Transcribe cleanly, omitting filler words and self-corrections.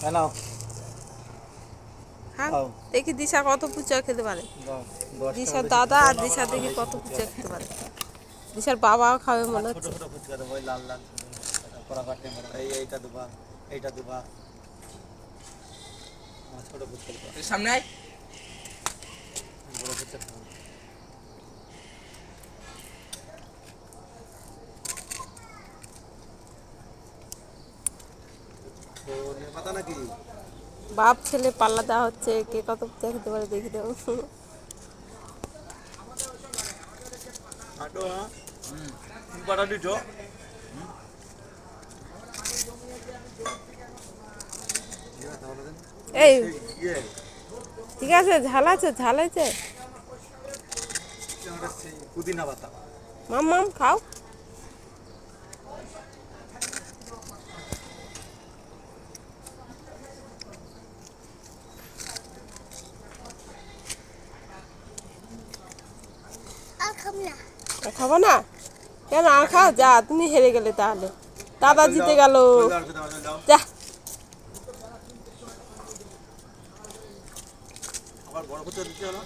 কেন হ্যাঁ খাও দেখি দিশা কত ফুচকা খেতে পারে। দাও, 10 টাকা দিশার বেশি দাদা দাও। আর দিশা দেখি কত ফুচকা খেতে পারে। দিশার বাবাও খাবে আর মনে ছোট হচ্ছে। ছোট ফুচকা দেবো ওই লাল লাল কড়া কাটে এইটা দেবা এইটা দেবা আমার ছোট ফুচকা দেবা সামনে আয়। বড় ফুচকা খাবো ধনে পাতা নাকি বাপ ছেলে পাল্লা দেওয়া হচ্ছে, কে কত ফুচকা খেতে পারে দেখি দেবো। আটো হ্যাঁ পাটা দিছো এই ইয়ে ঠিক আছে, ঝাল আছে, ঝাল আছে। পুদিনা পাতা মাম মাম খাও। খাবো না কেন? আর খাও, যা তুমি হেরে গেলে তাহলে। দাদা জিতে গেল। যা। আবার বড় ফুচকা দিতে হলো।